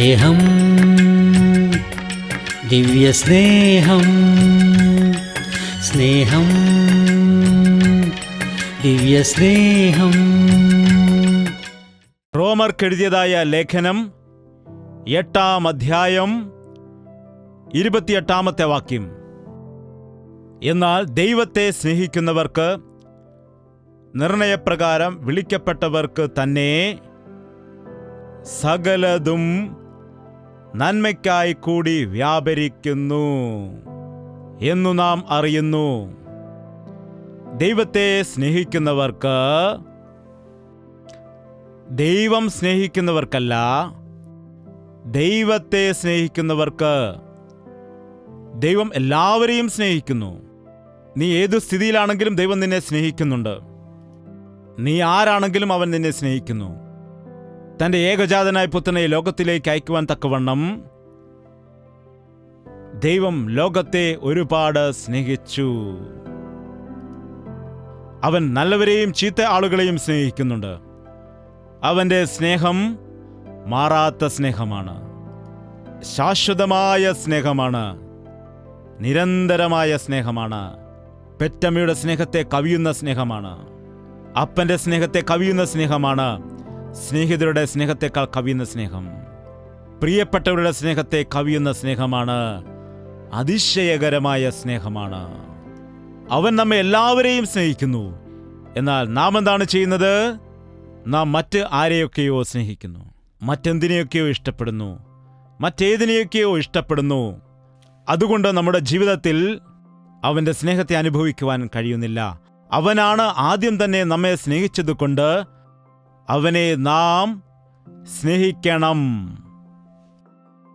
സ്നേഹം, ദിവ്യസ്നേഹം, സ്നേഹം, ദിവ്യസ്നേഹം. റോമർക്കെഴുതിയതായ ലേഖനം 8-ാം അധ്യായം 28-ാമത്തെ വാക്യം. എന്നാൽ ദൈവത്തെ സ്നേഹിക്കുന്നവർക്ക്, നിർണയപ്രകാരം വിളിക്കപ്പെട്ടവർക്ക് തന്നെ സകലതും നന്മയ്ക്കായി കൂടി വ്യാപരിക്കുന്നു എന്നു നാം അറിയുന്നു. ദൈവത്തെ സ്നേഹിക്കുന്നവർക്ക്, ദൈവം സ്നേഹിക്കുന്നവർക്കല്ല, ദൈവത്തെ സ്നേഹിക്കുന്നവർക്ക്. ദൈവം എല്ലാവരെയും സ്നേഹിക്കുന്നു. നീ ഏതു സ്ഥിതിയിലാണെങ്കിലും ദൈവം നിന്നെ സ്നേഹിക്കുന്നുണ്ട്. നീ ആരാണെങ്കിലും അവൻ നിന്നെ സ്നേഹിക്കുന്നു. തൻ്റെ ഏകജാതനായ പുത്രനെ ലോകത്തിലേക്ക് അയക്കുവാൻ തക്കവണ്ണം ദൈവം ലോകത്തെ ഒരുപാട് സ്നേഹിച്ചു. അവൻ നല്ലവരെയും ചീത്ത ആളുകളെയും സ്നേഹിക്കുന്നുണ്ട്. അവൻ്റെ സ്നേഹം മാറാത്ത സ്നേഹമാണ്, ശാശ്വതമായ സ്നേഹമാണ്, നിരന്തരമായ സ്നേഹമാണ്. പെറ്റമ്മയുടെ സ്നേഹത്തെ കവിയുന്ന സ്നേഹമാണ്, അപ്പൻ്റെ സ്നേഹത്തെ കവിയുന്ന സ്നേഹമാണ്, സ്നേഹിതരുടെ സ്നേഹത്തെക്കാൾ കവിയുന്ന സ്നേഹം, പ്രിയപ്പെട്ടവരുടെ സ്നേഹത്തെ കവിയുന്ന സ്നേഹമാണ്, അതിശയകരമായ സ്നേഹമാണ്. അവൻ നമ്മെ എല്ലാവരെയും സ്നേഹിക്കുന്നു. എന്നാൽ നാം എന്താണ് ചെയ്യുന്നത്? നാം മറ്റ് ആരെയൊക്കെയോ സ്നേഹിക്കുന്നു, മറ്റെന്തിനെയൊക്കെയോ ഇഷ്ടപ്പെടുന്നു, മറ്റേതിനെയൊക്കെയോ ഇഷ്ടപ്പെടുന്നു. അതുകൊണ്ട് നമ്മുടെ ജീവിതത്തിൽ അവൻ്റെ സ്നേഹത്തെ അനുഭവിക്കുവാൻ കഴിയുന്നില്ല. അവനാണ് ആദ്യം തന്നെ നമ്മെ സ്നേഹിച്ചതുകൊണ്ട് അവനെ നാം സ്നേഹിക്കണം.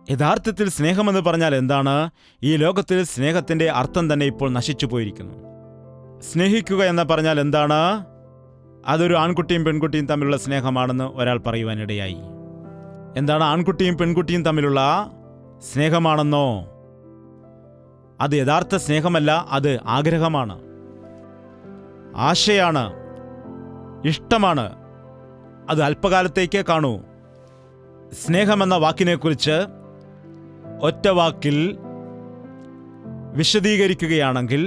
യഥാർത്ഥത്തിൽ സ്നേഹമെന്ന് പറഞ്ഞാൽ എന്താണ്? ഈ ലോകത്തിൽ സ്നേഹത്തിൻ്റെ അർത്ഥം തന്നെ ഇപ്പോൾ നശിച്ചു പോയിരിക്കുന്നു. സ്നേഹിക്കുക എന്ന് പറഞ്ഞാൽ എന്താണ്? അതൊരു ആൺകുട്ടിയും പെൺകുട്ടിയും തമ്മിലുള്ള സ്നേഹമാണെന്ന് ഒരാൾ പറയുവാനിടയായി. എന്താണ് ആൺകുട്ടിയും പെൺകുട്ടിയും തമ്മിലുള്ള സ്നേഹമാണെന്നോ? അത് യഥാർത്ഥ സ്നേഹമല്ല, അത് ആഗ്രഹമാണ്, ആശയാണ്, ഇഷ്ടമാണ്. അത് അല്പകാലത്തേക്കേ കാണൂ. സ്നേഹമെന്ന വാക്കിനെക്കുറിച്ച് ഒറ്റ വാക്കിൽ വിശദീകരിക്കുകയാണെങ്കിൽ,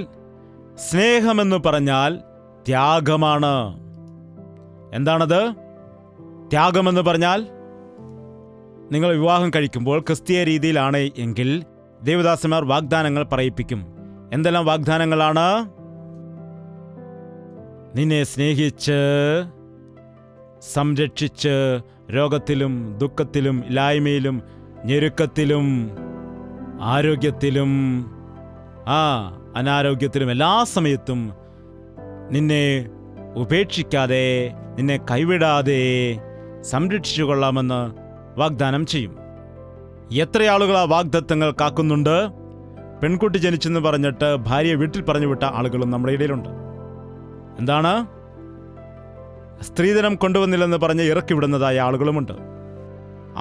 സ്നേഹമെന്ന് പറഞ്ഞാൽ ത്യാഗമാണ്. എന്താണത്? ത്യാഗമെന്ന് പറഞ്ഞാൽ, നിങ്ങൾ വിവാഹം കഴിക്കുമ്പോൾ ക്രിസ്തീയ രീതിയിലാണ് എങ്കിൽ ദേവദാസന്മാർ വാഗ്ദാനങ്ങൾ പറയിപ്പിക്കും. എന്തെല്ലാം വാഗ്ദാനങ്ങളാണ്? നിന്നെ സ്നേഹിച്ച് സംരക്ഷിച്ച് രോഗത്തിലും ദുഃഖത്തിലും ഇല്ലായ്മയിലും ഞെരുക്കത്തിലും ആരോഗ്യത്തിലും അനാരോഗ്യത്തിലും എല്ലാ സമയത്തും നിന്നെ ഉപേക്ഷിക്കാതെ, നിന്നെ കൈവിടാതെ സംരക്ഷിച്ചു കൊള്ളാമെന്ന് വാഗ്ദാനം ചെയ്യും. എത്ര ആളുകൾ ആ വാഗ്ദത്തങ്ങൾ കാക്കുന്നുണ്ട്? പെൺകുട്ടി ജനിച്ചെന്ന് പറഞ്ഞിട്ട് ഭാര്യയെ വീട്ടിൽ പറഞ്ഞു വിട്ട ആളുകളും നമ്മുടെ ഇടയിലുണ്ട്. എന്താണ്? സ്ത്രീധനം കൊണ്ടുവന്നില്ലെന്ന് പറഞ്ഞ് ഇറക്കി വിടുന്നതായ ആളുകളുമുണ്ട്.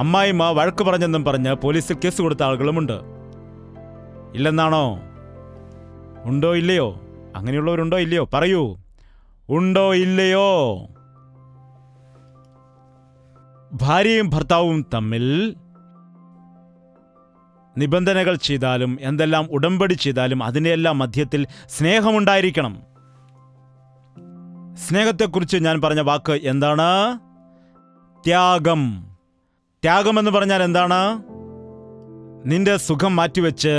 അമ്മായിമ്മ വഴക്ക് പറഞ്ഞെന്നും പറഞ്ഞ് പോലീസിൽ കേസ് കൊടുത്ത ആളുകളുമുണ്ട്. ഇല്ലെന്നാണോ? ഉണ്ടോ ഇല്ലയോ? അങ്ങനെയുള്ളവരുണ്ടോ ഇല്ലയോ? പറയൂ, ഉണ്ടോ ഇല്ലയോ? ഭാര്യയും ഭർത്താവും തമ്മിൽ നിബന്ധനകൾ ചെയ്താലും, എന്തെല്ലാം ഉടമ്പടി ചെയ്താലും അതിനെല്ലാം മധ്യത്തിൽ സ്നേഹമുണ്ടായിരിക്കണം. സ്നേഹത്തെക്കുറിച്ച് ഞാൻ പറഞ്ഞ വാക്ക് എന്താണ്? ത്യാഗം. ത്യാഗമെന്ന് പറഞ്ഞാൽ എന്താണ്? നിന്റെ സുഖം മാറ്റിവെച്ച്,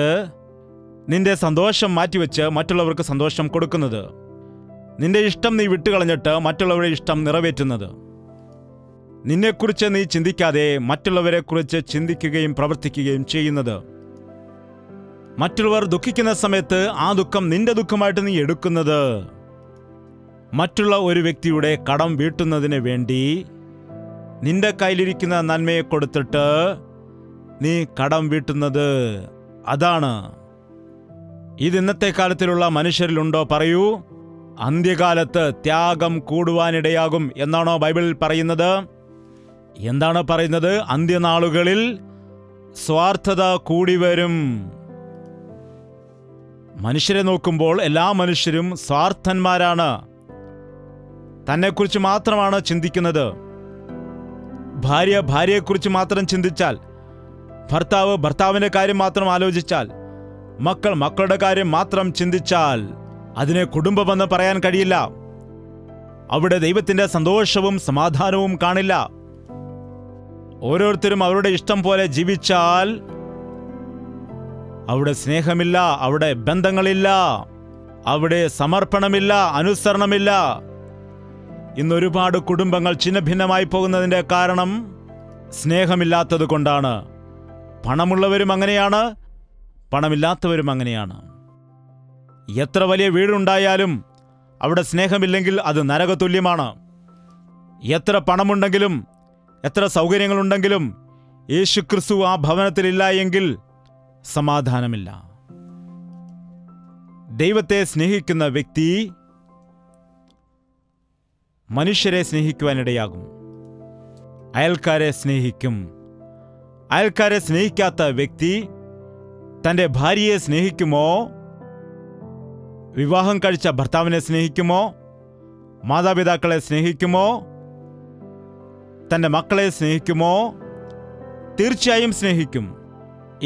നിന്റെ സന്തോഷം മാറ്റിവെച്ച് മറ്റുള്ളവർക്ക് സന്തോഷം കൊടുക്കുന്നത്. നിന്റെ ഇഷ്ടം നീ വിട്ടുകളഞ്ഞിട്ട് മറ്റുള്ളവരുടെ ഇഷ്ടം നിറവേറ്റുന്നത്. നിന്നെക്കുറിച്ച് നീ ചിന്തിക്കാതെ മറ്റുള്ളവരെക്കുറിച്ച് ചിന്തിക്കുകയും പ്രവർത്തിക്കുകയും ചെയ്യുന്നത്. മറ്റുള്ളവർ ദുഃഖിക്കുന്ന സമയത്ത് ആ ദുഃഖം നിന്റെ ദുഃഖമായിട്ട് നീ എടുക്കുന്നത്. മറ്റുള്ള ഒരു വ്യക്തിയുടെ കടം വീട്ടുന്നതിന് വേണ്ടി നിന്റെ കയ്യിലിരിക്കുന്ന നന്മയെ കൊടുത്തിട്ട് നീ കടം വീട്ടുന്നത്. അതാണ്. ഇത് ഇന്നത്തെ കാലത്തിലുള്ള മനുഷ്യരിലുണ്ടോ? പറയൂ. അന്ത്യകാലത്ത് ത്യാഗം കൂടുവാനിടയാകും എന്നാണോ ബൈബിളിൽ പറയുന്നത്? എന്താണ് പറയുന്നത്? അന്ത്യനാളുകളിൽ സ്വാർത്ഥത കൂടി വരും. മനുഷ്യരെ നോക്കുമ്പോൾ എല്ലാ മനുഷ്യരും സ്വാർത്ഥന്മാരാണ്. തന്നെക്കുറിച്ച് മാത്രമാണ് ചിന്തിക്കുന്നത്. ഭാര്യയെക്കുറിച്ച് മാത്രം ചിന്തിച്ചാൽ, ഭർത്താവ് ഭർത്താവിൻ്റെ കാര്യം മാത്രം ആലോചിച്ചാൽ, മക്കൾ മക്കളുടെ കാര്യം മാത്രം ചിന്തിച്ചാൽ അതിനെ കുടുംബമെന്ന് പറയാൻ കഴിയില്ല. അവിടെ ദൈവത്തിൻ്റെ സന്തോഷവും സമാധാനവും കാണില്ല. ഓരോരുത്തരും അവരുടെ ഇഷ്ടം പോലെ ജീവിച്ചാൽ അവിടെ സ്നേഹമില്ല, അവിടെ ബന്ധങ്ങളില്ല, അവിടെ സമർപ്പണമില്ല, അനുസരണമില്ല. ഇന്നൊരുപാട് കുടുംബങ്ങൾ ഛിന്നഭിന്നമായി പോകുന്നതിൻ്റെ കാരണം സ്നേഹമില്ലാത്തത് കൊണ്ടാണ്. പണമുള്ളവരും അങ്ങനെയാണ്, പണമില്ലാത്തവരും അങ്ങനെയാണ്. എത്ര വലിയ വീടുണ്ടായാലും അവിടെ സ്നേഹമില്ലെങ്കിൽ അത് നരകതുല്യമാണ്. എത്ര പണമുണ്ടെങ്കിലും എത്ര സൗകര്യങ്ങളുണ്ടെങ്കിലും യേശുക്രിസ്തു ആ ഭവനത്തിലില്ല എങ്കിൽ സമാധാനമില്ല. ദൈവത്തെ സ്നേഹിക്കുന്ന വ്യക്തി മനുഷ്യരെ സ്നേഹിക്കുവാനിടയാകും, അയൽക്കാരെ സ്നേഹിക്കും. അയൽക്കാരെ സ്നേഹിക്കാത്ത വ്യക്തി തൻ്റെ ഭാര്യയെ സ്നേഹിക്കുമോ? വിവാഹം കഴിച്ച ഭർത്താവിനെ സ്നേഹിക്കുമോ? മാതാപിതാക്കളെ സ്നേഹിക്കുമോ? തൻ്റെ മക്കളെ സ്നേഹിക്കുമോ? തീർച്ചയായും സ്നേഹിക്കും.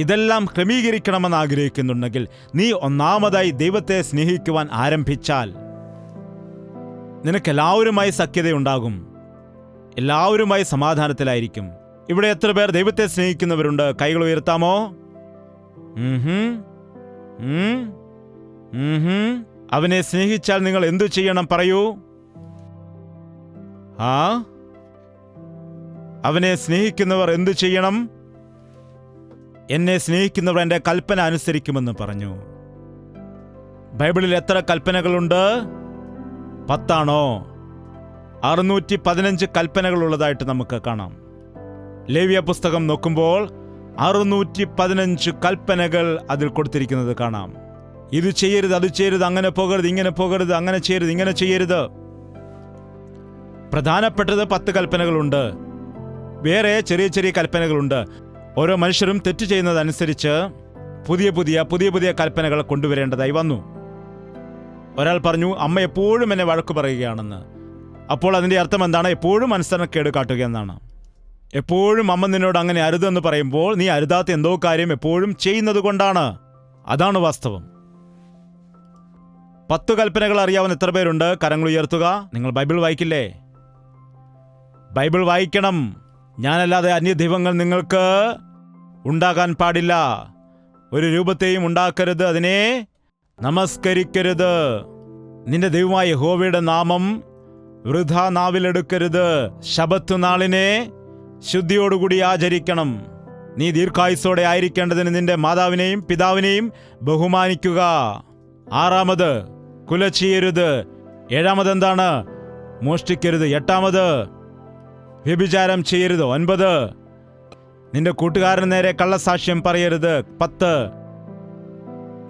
ഇതെല്ലാം ക്രമീകരിക്കണമെന്ന് ആഗ്രഹിക്കുന്നുണ്ടെങ്കിൽ നീ ഒന്നാമതായി ദൈവത്തെ സ്നേഹിക്കുവാൻ ആരംഭിച്ചാൽ നിനക്കെല്ലാവരുമായി സഖ്യതയുണ്ടാകും, എല്ലാവരുമായി സമാധാനത്തിലായിരിക്കും. ഇവിടെ എത്ര പേർ ദൈവത്തെ സ്നേഹിക്കുന്നവരുണ്ട്? കൈകൾ ഉയർത്താമോ? അവനെ സ്നേഹിച്ചാൽ നിങ്ങൾ എന്തു ചെയ്യണം? പറയൂ. അവനെ സ്നേഹിക്കുന്നവർ എന്തു ചെയ്യണം? എന്നെ സ്നേഹിക്കുന്നവർ എൻ്റെ കൽപ്പന അനുസരിക്കുമെന്ന് പറഞ്ഞു. ബൈബിളിൽ എത്ര കൽപ്പനകളുണ്ട്? 10 615 കൽപ്പനകളുള്ളതായിട്ട് നമുക്ക് കാണാം. ലേവ്യ പുസ്തകം നോക്കുമ്പോൾ 615 കൽപ്പനകൾ അതിൽ കൊടുത്തിരിക്കുന്നത് കാണാം. ഇത് ചെയ്യരുത്, അത് ചെയ്യരുത്, അങ്ങനെ പോകരുത്, ഇങ്ങനെ പോകരുത്, അങ്ങനെ ചെയ്യരുത്, ഇങ്ങനെ ചെയ്യരുത്. പ്രധാനപ്പെട്ടത് 10 കൽപ്പനകളുണ്ട്. വേറെ ചെറിയ ചെറിയ കൽപ്പനകളുണ്ട്. ഓരോ മനുഷ്യരും തെറ്റ് ചെയ്യുന്നതനുസരിച്ച് പുതിയ പുതിയ കൽപ്പനകൾ കൊണ്ടുവരേണ്ടതായി വന്നു. ഒരാൾ പറഞ്ഞു, അമ്മ എപ്പോഴും എന്നെ വഴക്ക് പറയുകയാണെന്ന്. അപ്പോൾ അതിൻ്റെ അർത്ഥം എന്താണ്? എപ്പോഴും അനുസരണക്കേട് കാട്ടുക എന്നാണ്. എപ്പോഴും അമ്മ നിന്നോട് അങ്ങനെ അരുതെന്ന് പറയുമ്പോൾ നീ അരുതാത്ത എന്തോ കാര്യം എപ്പോഴും ചെയ്യുന്നത് കൊണ്ടാണ്. അതാണ് വാസ്തവം. 10 കൽപ്പനകൾ അറിയാവുന്ന എത്ര പേരുണ്ട്? കരങ്ങൾ ഉയർത്തുക. നിങ്ങൾ ബൈബിൾ വായിക്കില്ലേ? ബൈബിൾ വായിക്കണം. ഞാനല്ലാതെ അന്യദൈവങ്ങൾ നിങ്ങൾക്ക് ഉണ്ടാകാൻ പാടില്ല. ഒരു രൂപത്തെയും ഉണ്ടാക്കരുത്, അതിനെ നമസ്കരിക്കരുത്. നിന്റെ ദൈവമായ യഹോവയുടെ നാമം വൃഥാ നാവിലെടുക്കരുത്. ശബത്ത് നാളിനെ ശുദ്ധിയോടുകൂടി ആചരിക്കണം. നീ ദീർഘായുസ്സോടെ ആയിരിക്കേണ്ടതിന് നിന്റെ മാതാവിനെയും പിതാവിനെയും ബഹുമാനിക്കുക. 6 കുല ചെയ്യരുത്. 7 എന്താണ്? മോഷ്ടിക്കരുത്. 8 വ്യഭിചാരം ചെയ്യരുത്. 9 നിന്റെ കൂട്ടുകാരന് നേരെ കള്ളസാക്ഷ്യം പറയരുത്. 10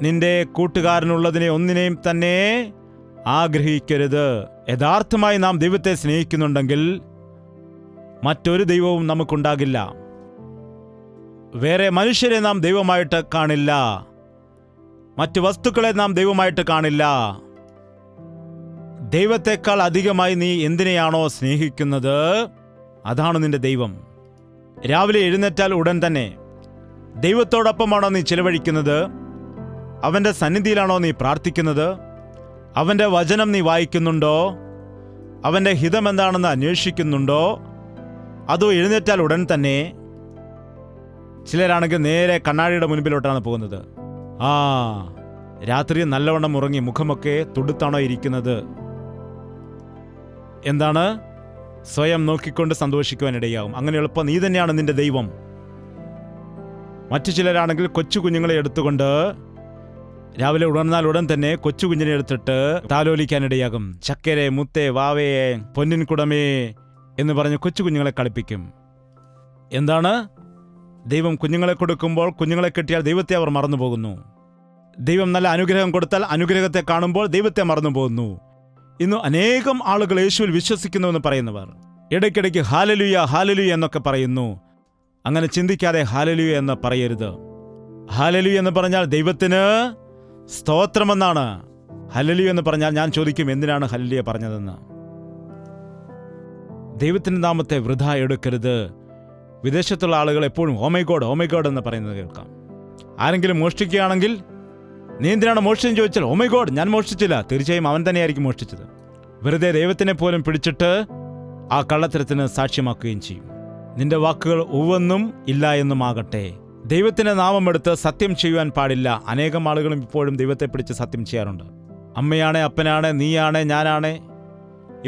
നിന്റെ കൂട്ടുകാരനുള്ളതിനെ ഒന്നിനെയും തന്നെ ആഗ്രഹിക്കരുത്. യഥാർത്ഥമായി നാം ദൈവത്തെ സ്നേഹിക്കുന്നുണ്ടെങ്കിൽ മറ്റൊരു ദൈവവും നമുക്കുണ്ടാകില്ല. വേറെ മനുഷ്യരെ നാം ദൈവമായിട്ട് കാണില്ല. മറ്റു വസ്തുക്കളെ നാം ദൈവമായിട്ട് കാണില്ല. ദൈവത്തെക്കാൾ അധികമായി നീ എന്തിനെയാണോ സ്നേഹിക്കുന്നത് അതാണ് നിന്റെ ദൈവം. രാവിലെ എഴുന്നേറ്റാൽ ഉടൻ തന്നെ ദൈവത്തോടൊപ്പമാണോ നീ ചിലവഴിക്കുന്നത്? അവൻ്റെ സന്നിധിയിലാണോ നീ പ്രാർത്ഥിക്കുന്നത്? അവൻ്റെ വചനം നീ വായിക്കുന്നുണ്ടോ? അവൻ്റെ ഹിതം എന്താണെന്ന് അന്വേഷിക്കുന്നുണ്ടോ? അതോ എഴുന്നേറ്റാൽ ഉടൻ തന്നെ ചിലരാണെങ്കിൽ നേരെ കണ്ണാടിയുടെ മുൻപിലോട്ടാണ് പോകുന്നത്. രാത്രി നല്ലവണ്ണം ഉറങ്ങി മുഖമൊക്കെ തുടുത്താണോ ഇരിക്കുന്നത്? എന്താണ്? സ്വയം നോക്കിക്കൊണ്ട് സന്തോഷിക്കുവാനിടയാവും. അങ്ങനെ എളുപ്പം നീ തന്നെയാണ് നിന്റെ ദൈവം. മറ്റു ചിലരാണെങ്കിൽ കൊച്ചു കുഞ്ഞുങ്ങളെ എടുത്തുകൊണ്ട് രാവിലെ ഉണർന്നാൽ ഉടൻ തന്നെ കൊച്ചു കുഞ്ഞിനെ എടുത്തിട്ട് താലോലിക്കാനിടയാകും. ചക്കരെ, മുത്തേ, വാവയെ, പൊന്നിൻ കുടമേ എന്ന് പറഞ്ഞ് കൊച്ചു കുഞ്ഞുങ്ങളെ കളിപ്പിക്കും. എന്താണ്? ദൈവം കുഞ്ഞുങ്ങളെ കൊടുക്കുമ്പോൾ കുഞ്ഞുങ്ങളെ കിട്ടിയാൽ ദൈവത്തെ അവർ മറന്നു പോകുന്നു. ദൈവം നല്ല അനുഗ്രഹം കൊടുത്താൽ അനുഗ്രഹത്തെ കാണുമ്പോൾ ദൈവത്തെ മറന്നു പോകുന്നു. ഇന്ന് അനേകം ആളുകൾ യേശുവിൽ വിശ്വസിക്കുന്നുവെന്ന് പറയുന്നവർ ഇടയ്ക്കിടയ്ക്ക് ഹാലലുയ ഹാലലുയ എന്നൊക്കെ പറയുന്നു. അങ്ങനെ ചിന്തിക്കാതെ ഹാലലുയ എന്ന് പറയരുത്. ഹാലലുയ എന്ന് പറഞ്ഞാൽ ദൈവത്തിന് സ്തോത്രമെന്നാണ്. ഹല്ലേലൂയ എന്ന് പറഞ്ഞാൽ ഞാൻ ചോദിക്കും, എന്തിനാണ് ഹല്ലേലൂയ പറഞ്ഞതെന്ന്. ദൈവത്തിൻ്റെ നാമത്തെ വൃഥാ എടുക്കരുത്. വിദേശത്തുള്ള ആളുകൾ എപ്പോഴും ഓ മൈ ഗോഡ് എന്ന് പറയുന്നത് കേൾക്കാം. ആരെങ്കിലും മോഷ്ടിക്കുകയാണെങ്കിൽ നീ എന്തിനാണ് മോഷ്ടിച്ചെന്ന് ചോദിച്ചാൽ ഓ മൈ ഗോഡ്, ഞാൻ മോഷ്ടിച്ചില്ല. തീർച്ചയായും അവൻ തന്നെയായിരിക്കും മോഷ്ടിച്ചത്. വെറുതെ ദൈവത്തിനെ പോലും പിടിച്ചിട്ട് ആ കള്ളത്തരത്തിന് സാക്ഷ്യമാക്കുകയും ചെയ്യും. നിന്റെ വാക്കുകൾ ഉവ്വെന്നും ഇല്ല എന്നുമാകട്ടെ. ദൈവത്തിന്റെ നാമമെടുത്ത് സത്യം ചെയ്യുവാൻ പാടില്ല. അനേകം ആളുകളും ഇപ്പോഴും ദൈവത്തെ പിടിച്ച് സത്യം ചെയ്യാറുണ്ട്. അമ്മയാണ്, അപ്പനാണ്, നീയാണ്, ഞാനാണ്.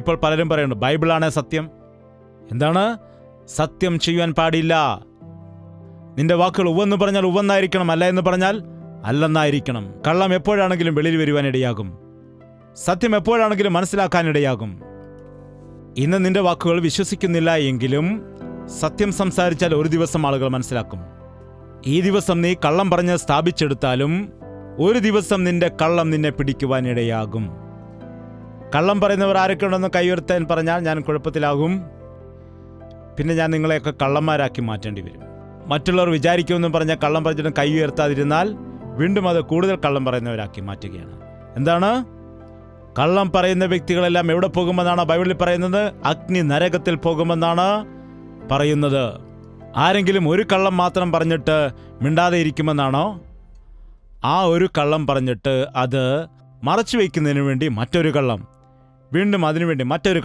ഇപ്പോൾ പലരും പറയുന്നുണ്ട് ബൈബിളാണ് സത്യം. എന്താണ്? സത്യം ചെയ്യുവാൻ പാടില്ല. നിന്റെ വാക്കുകൾ ഉവ്വെന്ന് പറഞ്ഞാൽ ഉവ്വെന്നായിരിക്കണം, അല്ല എന്ന് പറഞ്ഞാൽ അല്ലെന്നായിരിക്കണം. കള്ളം എപ്പോഴാണെങ്കിലും വെളിയിൽ വരുവാനിടയാകും. സത്യം എപ്പോഴാണെങ്കിലും മനസ്സിലാക്കാനിടയാകും. ഇന്ന് നിന്റെ വാക്കുകൾ വിശ്വസിക്കുന്നില്ല എങ്കിലും സത്യം സംസാരിച്ചാൽ ഒരു ദിവസം ആളുകൾ മനസ്സിലാക്കും. ഈ ദിവസം നീ കള്ളം പറഞ്ഞ് സ്ഥാപിച്ചെടുത്താലും ഒരു ദിവസം നിന്റെ കള്ളം നിന്നെ പിടിക്കുവാനിടയാകും. കള്ളം പറയുന്നവർ ആരൊക്കെ ഉണ്ടെന്ന് കൈയുയർത്താൻ പറഞ്ഞാൽ ഞാൻ കുഴപ്പത്തിലാകും. പിന്നെ ഞാൻ നിങ്ങളെയൊക്കെ കള്ളന്മാരാക്കി മാറ്റേണ്ടി വരും. മറ്റുള്ളവർ വിചാരിക്കുമെന്നും പറഞ്ഞാൽ കള്ളം പറഞ്ഞിട്ട് കൈ ഉയർത്താതിരുന്നാൽ വീണ്ടും അത് കൂടുതൽ കള്ളം പറയുന്നവരാക്കി മാറ്റുകയാണ്. എന്താണ്? കള്ളം പറയുന്ന വ്യക്തികളെല്ലാം എവിടെ പോകുമെന്നാണ് ബൈബിളിൽ പറയുന്നത്? അഗ്നി നരകത്തിൽ പോകുമെന്നാണ് പറയുന്നത്. ആരെങ്കിലും ഒരു കള്ളം മാത്രം പറഞ്ഞിട്ട് മിണ്ടാതെ ഇരിക്കുമെന്നാണോ? ആ ഒരു കള്ളം പറഞ്ഞിട്ട് അത് മറച്ചു വയ്ക്കുന്നതിന് വേണ്ടി മറ്റൊരു കള്ളം, വീണ്ടും അതിനുവേണ്ടി മറ്റൊരു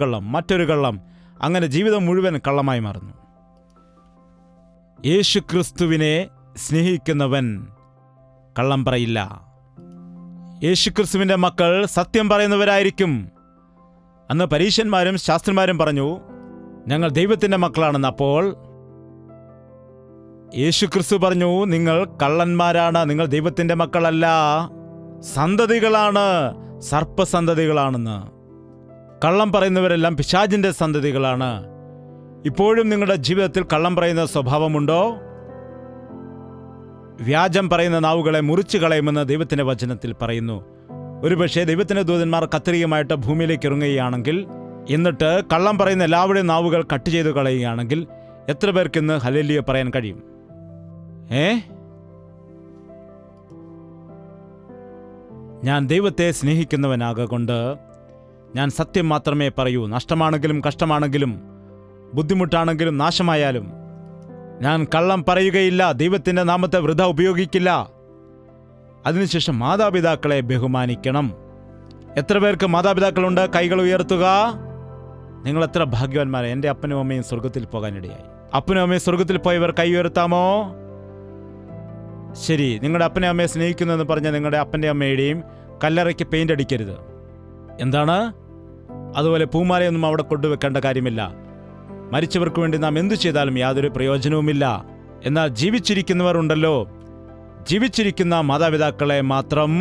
കള്ളം, അങ്ങനെ ജീവിതം മുഴുവൻ കള്ളമായി മാറുന്നു. യേശുക്രിസ്തുവിനെ സ്നേഹിക്കുന്നവൻ കള്ളം പറയില്ല. യേശുക്രിസ്തുവിന്റെ മക്കൾ സത്യം പറയുന്നവരായിരിക്കും. അന്ന് പരീശന്മാരും ശാസ്ത്രിമാരും പറഞ്ഞു ഞങ്ങൾ ദൈവത്തിന്റെ മക്കളാണെന്ന്. അപ്പോൾ യേശുക്രിസ്തു പറഞ്ഞു നിങ്ങൾ കള്ളന്മാരാണ്, നിങ്ങൾ ദൈവത്തിന്റെ മക്കളല്ല, സന്തതികളാണ്, സർപ്പസന്തതികളാണെന്ന്. കള്ളം പറയുന്നവരെല്ലാം പിശാചിന്റെ സന്തതികളാണ്. ഇപ്പോഴും നിങ്ങളുടെ ജീവിതത്തിൽ കള്ളം പറയുന്ന സ്വഭാവമുണ്ടോ? വ്യാജം പറയുന്ന നാവുകളെ മുറിച്ചു കളയുമെന്ന് ദൈവത്തിന്റെ വചനത്തിൽ പറയുന്നു. ഒരുപക്ഷെ ദൈവത്തിന്റെ ദൂതന്മാർ കത്രികമായിട്ട് ഭൂമിയിലേക്ക് ഇറങ്ങുകയാണെങ്കിൽ, എന്നിട്ട് കള്ളം പറയുന്ന എല്ലാവരുടെയും നാവുകൾ കട്ട് ചെയ്ത് കളയുകയാണെങ്കിൽ എത്ര പേർക്ക് ഇന്ന് ഹല്ലേലൂയ പറയാൻ കഴിയും? ഞാൻ ദൈവത്തെ സ്നേഹിക്കുന്നവനാകൊണ്ട് ഞാൻ സത്യം മാത്രമേ പറയൂ. നഷ്ടമാണെങ്കിലും കഷ്ടമാണെങ്കിലും ബുദ്ധിമുട്ടാണെങ്കിലും നാശമായാലും ഞാൻ കള്ളം പറയുകയില്ല. ദൈവത്തിൻ്റെ നാമത്തെ വൃഥ ഉപയോഗിക്കില്ല. അതിനുശേഷം മാതാപിതാക്കളെ ബഹുമാനിക്കണം. എത്ര പേർക്ക് മാതാപിതാക്കളുണ്ട്? കൈകൾ ഉയർത്തുക. നിങ്ങൾ എത്ര ഭാഗ്യവാന്മാരെ. എൻ്റെ അപ്പനും അമ്മയും സ്വർഗത്തിൽ പോകാനിടയായി. അപ്പനും അമ്മയും സ്വർഗത്തിൽ പോയവർ കൈ ഉയർത്താമോ? ശരി, നിങ്ങളുടെ അപ്പനെ അമ്മയെ സ്നേഹിക്കുന്നെന്ന് പറഞ്ഞാൽ നിങ്ങളുടെ അപ്പൻ്റെ അമ്മയുടെയും കല്ലറയ്ക്ക് പെയിൻ്റ് അടിക്കരുത്. എന്താണ്? അതുപോലെ പൂമാലയൊന്നും അവിടെ കൊണ്ടുവെക്കേണ്ട കാര്യമില്ല. മരിച്ചവർക്ക് വേണ്ടി നാം എന്തു ചെയ്താലും യാതൊരു പ്രയോജനവുമില്ല. എന്നാൽ ജീവിച്ചിരിക്കുന്നവർ ഉണ്ടല്ലോ, ജീവിച്ചിരിക്കുന്ന മാതാപിതാക്കളെ മാത്രം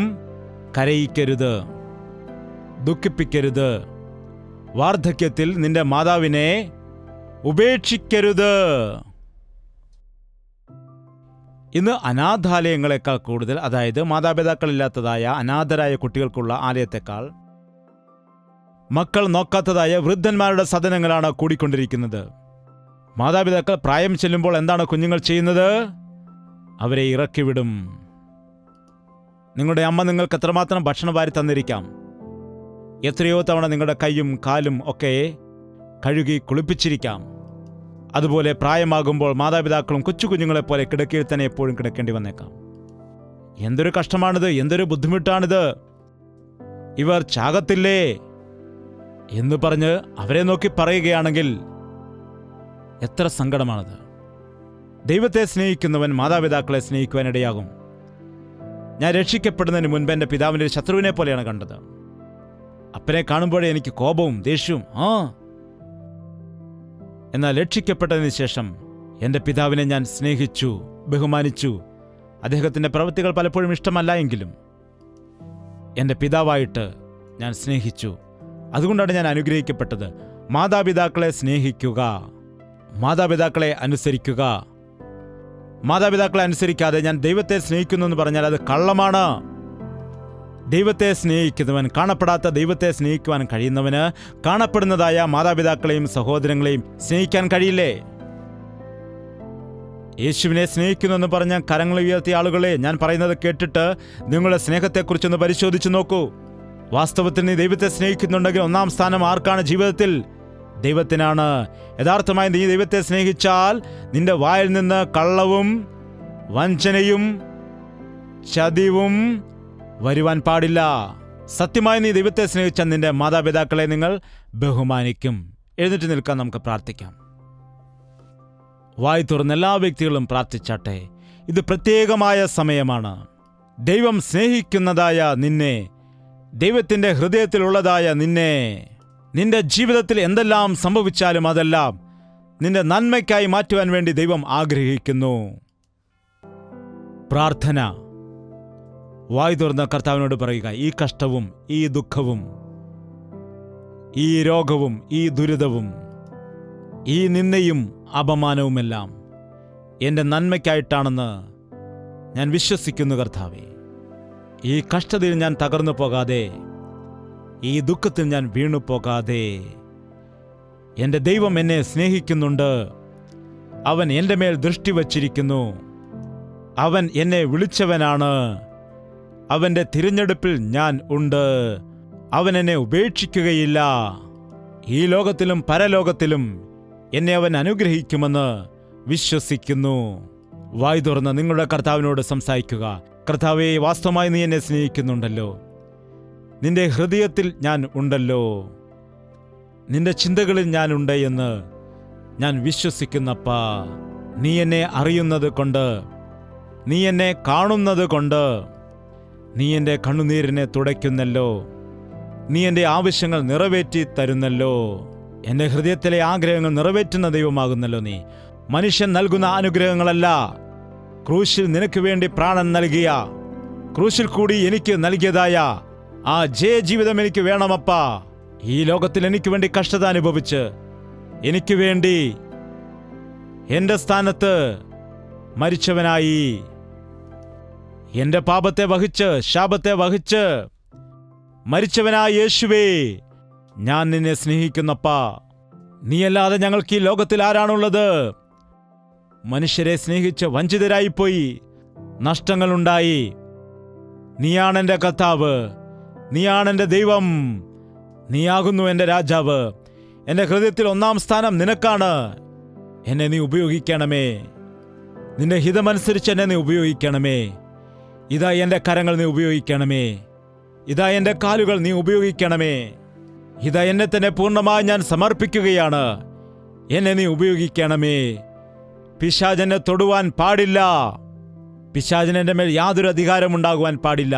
കരയിക്കരുത്, ദുഃഖിപ്പിക്കരുത്. വാർദ്ധക്യത്തിൽ നിന്റെ മാതാവിനെ ഉപേക്ഷിക്കരുത്. ഇന്ന് അനാഥാലയങ്ങളെക്കാൾ കൂടുതൽ, അതായത് മാതാപിതാക്കളില്ലാത്തതായ അനാഥരായ കുട്ടികൾക്കുള്ള ആലയത്തെക്കാൾ മക്കൾ നോക്കാത്തതായ വൃദ്ധന്മാരുടെ സദനങ്ങളാണ് കൂടിക്കൊണ്ടിരിക്കുന്നത്. മാതാപിതാക്കൾ പ്രായം ചെല്ലുമ്പോൾ എന്താണ് കുഞ്ഞുങ്ങൾ ചെയ്യുന്നത്? അവരെ ഇറക്കിവിടും. നിങ്ങളുടെ അമ്മ നിങ്ങൾക്ക് എത്രമാത്രം ഭക്ഷണം വാരി തന്നിരിക്കാം. എത്രയോ തവണ നിങ്ങളുടെ കൈയും കാലും ഒക്കെ കഴുകി കുളിപ്പിച്ചിരിക്കാം. അതുപോലെ പ്രായമാകുമ്പോൾ മാതാപിതാക്കളും കൊച്ചു കുഞ്ഞുങ്ങളെപ്പോലെ കിടക്കയിൽ തന്നെ എപ്പോഴും കിടക്കേണ്ടി വന്നേക്കാം. എന്തൊരു കഷ്ടമാണിത്, എന്തൊരു ബുദ്ധിമുട്ടാണിത്. ഇവർ ചാകത്തില്ലേ എന്ന് പറഞ്ഞ് അവരെ നോക്കി പറയുകയാണെങ്കിൽ എത്ര സങ്കടമാണത്. ദൈവത്തെ സ്നേഹിക്കുന്നവൻ മാതാപിതാക്കളെ സ്നേഹിക്കുവാനിടയാകും. ഞാൻ രക്ഷിക്കപ്പെടുന്നതിന് മുൻപ് എൻ്റെ പിതാവിൻ്റെ ഒരു ശത്രുവിനെ പോലെയാണ് കണ്ടത്. അപ്പനെ കാണുമ്പോഴേ എനിക്ക് കോപവും ദേഷ്യവും. എന്നാൽ രക്ഷിക്കപ്പെട്ടതിന് ശേഷം എൻ്റെ പിതാവിനെ ഞാൻ സ്നേഹിച്ചു, ബഹുമാനിച്ചു. അദ്ദേഹത്തിൻ്റെ പ്രവൃത്തികൾ പലപ്പോഴും ഇഷ്ടമല്ല എങ്കിലും എൻ്റെ പിതാവായിട്ട് ഞാൻ സ്നേഹിച്ചു. അതുകൊണ്ടാണ് ഞാൻ അനുഗ്രഹിക്കപ്പെട്ടത്. മാതാപിതാക്കളെ സ്നേഹിക്കുക, മാതാപിതാക്കളെ അനുസരിക്കുക. മാതാപിതാക്കളെ അനുസരിക്കാതെ ഞാൻ ദൈവത്തെ സ്നേഹിക്കുന്നു എന്ന് പറഞ്ഞാൽ അത് കള്ളമാണ്. ദൈവത്തെ സ്നേഹിക്കുന്നവൻ, കാണപ്പെടാത്ത ദൈവത്തെ സ്നേഹിക്കുവാൻ കഴിയുന്നവന് കാണപ്പെടുന്നതായ മാതാപിതാക്കളെയും സഹോദരങ്ങളെയും സ്നേഹിക്കാൻ കഴിയില്ലേ? യേശുവിനെ സ്നേഹിക്കുന്നെന്ന് പറഞ്ഞ കരങ്ങൾ ഉയർത്തിയ ആളുകളെ, ഞാൻ പറയുന്നത് കേട്ടിട്ട് നിങ്ങളുടെ സ്നേഹത്തെക്കുറിച്ചൊന്ന് പരിശോധിച്ചു നോക്കൂ. വാസ്തവത്തിൽ നീ ദൈവത്തെ സ്നേഹിക്കുന്നുണ്ടെങ്കിൽ ഒന്നാം സ്ഥാനം ആർക്കാണ് ജീവിതത്തിൽ? ദൈവത്തിനാണ്. യഥാർത്ഥമായി നീ ദൈവത്തെ സ്നേഹിച്ചാൽ നിന്റെ വായിൽ നിന്ന് കള്ളവും വഞ്ചനയും ചതിവും വരുവാൻ പാടില്ല. സത്യമായി നീ ദൈവത്തെ സ്നേഹിച്ച നിന്റെ മാതാപിതാക്കളെ നിങ്ങൾ ബഹുമാനിക്കും. എഴുന്നേറ്റ് നിൽക്കാൻ നമുക്ക് പ്രാർത്ഥിക്കാം. വായി തുറന്ന് എല്ലാ വ്യക്തികളും പ്രാർത്ഥിച്ചാട്ടെ. ഇത് പ്രത്യേകമായ സമയമാണ്. ദൈവം സ്നേഹിക്കുന്നതായ നിന്നെ, ദൈവത്തിൻ്റെ ഹൃദയത്തിലുള്ളതായ നിന്നെ, നിന്റെ ജീവിതത്തിൽ എന്തെല്ലാം സംഭവിച്ചാലും അതെല്ലാം നിന്റെ നന്മയ്ക്കായി മാറ്റുവാൻ വേണ്ടി ദൈവം ആഗ്രഹിക്കുന്നു. പ്രാർത്ഥന. വായു തുറന്ന കർത്താവിനോട് പറയുക, ഈ കഷ്ടവും ഈ ദുഃഖവും ഈ രോഗവും ഈ ദുരിതവും ഈ നിന്ദയും അപമാനവുമെല്ലാം എൻ്റെ നന്മയ്ക്കായിട്ടാണെന്ന് ഞാൻ വിശ്വസിക്കുന്നു കർത്താവേ. ഈ കഷ്ടതയിൽ ഞാൻ തകർന്നു പോകാതെ, ഈ ദുഃഖത്തിൽ ഞാൻ വീണു പോകാതെ, എൻ്റെ ദൈവം എന്നെ സ്നേഹിക്കുന്നുണ്ട്. അവൻ എൻ്റെ മേൽ ദൃഷ്ടി വച്ചിരിക്കുന്നു. അവൻ എന്നെ വിളിച്ചവനാണ്. അവൻ്റെ തിരഞ്ഞെടുപ്പിൽ ഞാൻ ഉണ്ട്. അവൻ എന്നെ ഉപേക്ഷിക്കുകയില്ല. ഈ ലോകത്തിലും പരലോകത്തിലും എന്നെ അവൻ അനുഗ്രഹിക്കുമെന്ന് വിശ്വസിക്കുന്നു. വായു തുറന്ന് നിങ്ങളുടെ കർത്താവിനോട് സംസാരിക്കുക. കർത്താവേ, വാസ്തവമായി നീ എന്നെ സ്നേഹിക്കുന്നുണ്ടല്ലോ. നിന്റെ ഹൃദയത്തിൽ ഞാൻ ഉണ്ടല്ലോ. നിന്റെ ചിന്തകളിൽ ഞാനുണ്ട് എന്ന് ഞാൻ വിശ്വസിക്കുന്നപ്പാ. നീ എന്നെ അറിയുന്നത് കൊണ്ട്, നീ എന്നെ കാണുന്നത് കൊണ്ട്, നീ എൻ്റെ കണ്ണുനീരിനെ തുടയ്ക്കുന്നല്ലോ. നീ എൻ്റെ ആവശ്യങ്ങൾ നിറവേറ്റി തരുന്നല്ലോ. എൻ്റെ ഹൃദയത്തിലെ ആഗ്രഹങ്ങൾ നിറവേറ്റുന്ന ദൈവമാകുന്നല്ലോ നീ. മനുഷ്യൻ നൽകുന്ന അനുഗ്രഹങ്ങളല്ല, ക്രൂശിൽ നിനക്ക് വേണ്ടി പ്രാണൻ നൽകിയ, ക്രൂശിൽ കൂടി എനിക്ക് നൽകിയതായ ആ ജീവിതം എനിക്ക് വേണമപ്പാ. ഈ ലോകത്തിൽ എനിക്ക് വേണ്ടി കഷ്ടത അനുഭവിച്ച്, എനിക്ക് വേണ്ടി എൻ്റെ സ്ഥാനത്ത് മരിച്ചവനായി, എൻ്റെ പാപത്തെ വഹിച്ച് ശാപത്തെ വഹിച്ച് മരിച്ചവനായ യേശുവേ, ഞാൻ നിന്നെ സ്നേഹിക്കുന്നപ്പാ. നീയല്ലാതെ ഞങ്ങൾക്ക് ഈ ലോകത്തിൽ ആരാണുള്ളത്? മനുഷ്യരെ സ്നേഹിച്ച് വഞ്ചിതരായിപ്പോയി, നഷ്ടങ്ങളുണ്ടായി. നീയാണെൻ്റെ കർത്താവ്, നീയാണെൻ്റെ ദൈവം, നീയാകുന്നു എൻ്റെ രാജാവ്. എൻ്റെ ഹൃദയത്തിൽ ഒന്നാം സ്ഥാനം നിനക്കാണ്. എന്നെ നീ ഉപയോഗിക്കണമേ. നിന്റെ ഹിതമനുസരിച്ച് എന്നെ നീ ഉപയോഗിക്കണമേ. ഇതാ എൻ്റെ കരങ്ങൾ നീ ഉപയോഗിക്കണമേ. ഇതാ എൻ്റെ കാലുകൾ നീ ഉപയോഗിക്കണമേ. ഇതാ എന്നെ തന്നെ പൂർണ്ണമായി ഞാൻ സമർപ്പിക്കുകയാണ്. എന്നെ നീ ഉപയോഗിക്കണമേ. പിശാചെന്നെ തൊടുവാൻ പാടില്ല. പിശാചിന് എൻ്റെ മേൽ യാതൊരു അധികാരമുണ്ടാകുവാൻ പാടില്ല.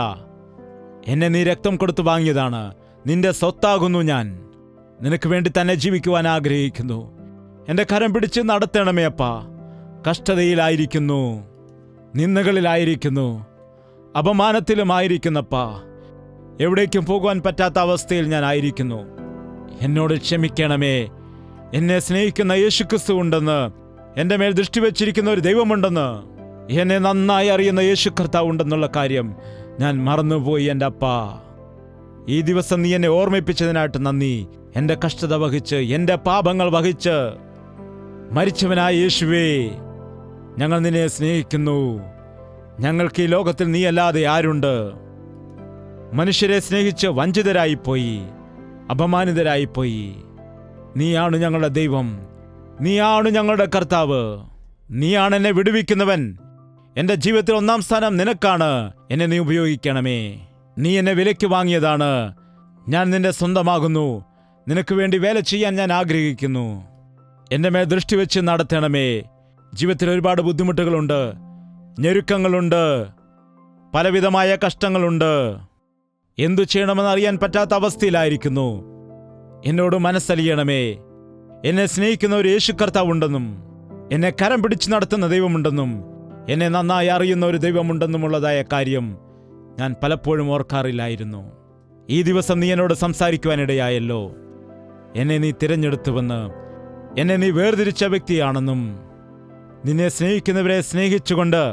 എന്നെ നീ രക്തം കൊടുത്തു വാങ്ങിയതാണ്. നിന്റെ സ്വത്താകുന്നു ഞാൻ. നിനക്ക് വേണ്ടി തന്നെ ജീവിക്കുവാൻ ആഗ്രഹിക്കുന്നു. എൻ്റെ കരം പിടിച്ച് നടത്തണമേ അപ്പാ. കഷ്ടതയിലായിരിക്കുന്നു, നിന്ദകളിലായിരിക്കുന്നു, അപമാനത്തിലുമായിരിക്കുന്നപ്പാ. എവിടേക്കും പോകുവാൻ പറ്റാത്ത അവസ്ഥയിൽ ഞാൻ ആയിരിക്കുന്നു. എന്നോട് ക്ഷമിക്കണമേ. എന്നെ സ്നേഹിക്കുന്ന യേശുക്രിസ്തു ഉണ്ടെന്ന്, എൻ്റെ മേൽ ദൃഷ്ടി വച്ചിരിക്കുന്ന ഒരു ദൈവമുണ്ടെന്ന്, എന്നെ നന്നായി അറിയുന്ന യേശു കർത്താവ് ഉണ്ടെന്നുള്ള കാര്യം ഞാൻ മറന്നുപോയി എൻ്റെ അപ്പാ. ഈ ദിവസം നീ എന്നെ ഓർമ്മിപ്പിച്ചതിനായിട്ട് നന്ദി. എൻ്റെ കഷ്ടത വഹിച്ച്, എൻ്റെ പാപങ്ങൾ വഹിച്ച് മരിച്ചവനായ യേശുവേ, ഞങ്ങൾ നിന്നെ സ്നേഹിക്കുന്നു. ഞങ്ങൾക്ക് ഈ ലോകത്തിൽ നീയല്ലാതെ ആരുണ്ട്? മനുഷ്യരെ സ്നേഹിച്ച് വഞ്ചിതരായിപ്പോയി, അപമാനിതരായിപ്പോയി. നീയാണ് ഞങ്ങളുടെ ദൈവം, നീയാണ് ഞങ്ങളുടെ കർത്താവ്, നീയാണ് എന്നെ വിടുവിക്കുന്നവൻ. എൻ്റെ ജീവിതത്തിൽ ഒന്നാം സ്ഥാനം നിനക്കാണ്. എന്നെ നീ ഉപയോഗിക്കണമേ. നീ എന്നെ വിലയ്ക്ക് വാങ്ങിയതാണ്. ഞാൻ നിന്റെ സ്വന്തമാകുന്നു. നിനക്ക് വേണ്ടി വേല ചെയ്യാൻ ഞാൻ ആഗ്രഹിക്കുന്നു. എൻ്റെ മേൽ ദൃഷ്ടി വെച്ച് നടത്തണമേ. ജീവിതത്തിൽ ഒരുപാട് ബുദ്ധിമുട്ടുകളുണ്ട്, ഞെരുക്കങ്ങളുണ്ട്, പലവിധമായ കഷ്ടങ്ങളുണ്ട്. എന്തു ചെയ്യണമെന്ന് അറിയാൻ പറ്റാത്ത അവസ്ഥയിലായിരിക്കുന്നു. എന്നോട് മനസ്സലിയണമേ. എന്നെ സ്നേഹിക്കുന്ന ഒരു യേശു കർത്താവുണ്ടെന്നും, എന്നെ കരം പിടിച്ചു നടത്തുന്ന ദൈവമുണ്ടെന്നും, എന്നെ നന്നായി അറിയുന്ന ഒരു ദൈവമുണ്ടെന്നുമുള്ളതായ കാര്യം ഞാൻ പലപ്പോഴും ഓർക്കാറില്ലായിരുന്നു. ഈ ദിവസം നീ എന്നോട് സംസാരിക്കുവാനിടയായല്ലോ. എന്നെ നീ തിരഞ്ഞെടുത്തുവെന്ന്, എന്നെ നീ വേർതിരിച്ച വ്യക്തിയാണെന്നും, നിന്നെ സ്നേഹിക്കുന്നവരെ സ്നേഹിച്ചുകൊണ്ട്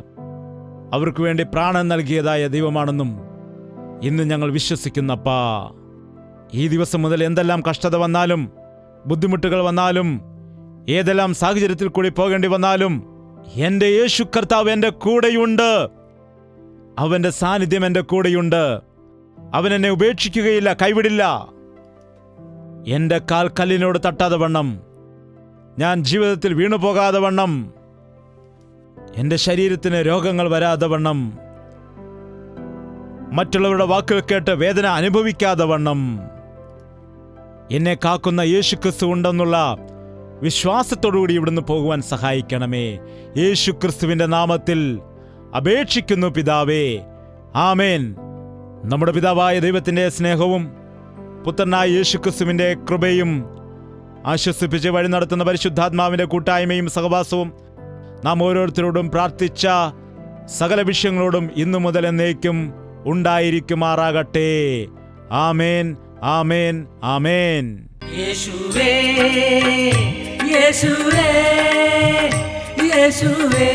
അവർക്ക് വേണ്ടി പ്രാണൻ നൽകിയതായ ദൈവമാണെന്നും ഇന്ന് ഞങ്ങൾ വിശ്വസിക്കുന്നപ്പാ. ഈ ദിവസം മുതൽ എന്തെല്ലാം കഷ്ടത വന്നാലും, ബുദ്ധിമുട്ടുകൾ വന്നാലും, ഏതെല്ലാം സാഹചര്യത്തിൽ കൂടി പോകേണ്ടി വന്നാലും, എൻ്റെ യേശു കർത്താവ് എൻ്റെ കൂടെയുണ്ട്. അവൻ്റെ സാന്നിധ്യം എൻ്റെ കൂടെയുണ്ട്. അവൻ എന്നെ ഉപേക്ഷിക്കുകയില്ല, കൈവിടില്ല. എൻ്റെ കാൽ കല്ലിനോട് തട്ടാതെ വണ്ണം, ഞാൻ ജീവിതത്തിൽ വീണുപോകാതെ വണ്ണം, എൻ്റെ ശരീരത്തിന് രോഗങ്ങൾ വരാതെ വണ്ണം, മറ്റുള്ളവരുടെ വാക്കുകൾ കേട്ട് വേദന അനുഭവിക്കാതെ വണ്ണം എന്നെ കാക്കുന്ന യേശുക്രിസ്തു ഉണ്ടെന്നുള്ള വിശ്വാസത്തോടുകൂടി ഇവിടുന്ന് പോകുവാൻ സഹായിക്കണമേ. യേശുക്രിസ്തുവിൻ്റെ നാമത്തിൽ അപേക്ഷിക്കുന്നു പിതാവേ, ആമേൻ. നമ്മുടെ പിതാവായ ദൈവത്തിൻ്റെ സ്നേഹവും പുത്രനായ യേശുക്രിസ്തുവിൻ്റെ കൃപയും ആശ്വസിപ്പിച്ച് വഴി നടത്തുന്ന പരിശുദ്ധാത്മാവിൻ്റെ കൂട്ടായ്മയും സഹവാസവും നാം ഓരോരുത്തരോടും പ്രാർത്ഥിച്ച സകല വിഷയങ്ങളോടും ഇന്നു മുതൽ എന്നേക്കും ഉണ്ടായിരിക്കുമാറാകട്ടെ. ആമേൻ, ആമേൻ, ആമേൻ. യേശുവേ യേശുവേ യേശുവേ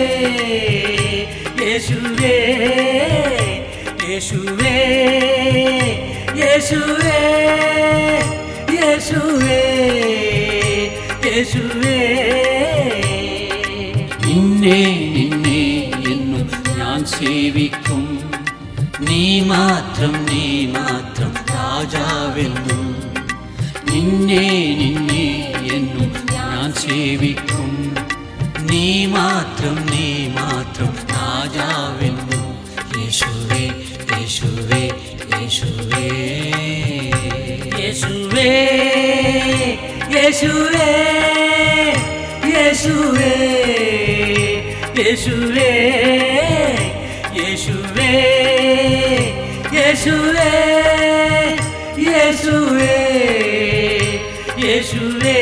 യേശുവേ യേശുവേ യേശുവേ യേശുവേ യേശുവേ. നിന്നെ നിന്നെ എന്നും ഞാൻ സേവിക്കും, നീ മാത്രം രാജാവെന്നും. നിന്നെ നിന്നെ എന്നും ഞാൻ സേവിക്കും, നീ മാത്രം രാജാവെന്നും. യേശുവേ യേശുവേ യേശുവേ യേശുവേ യേശുവേ യേശുവേ യേശുവേ യേശുവേ യേശുവേ യേശുവേ യേശുവേ.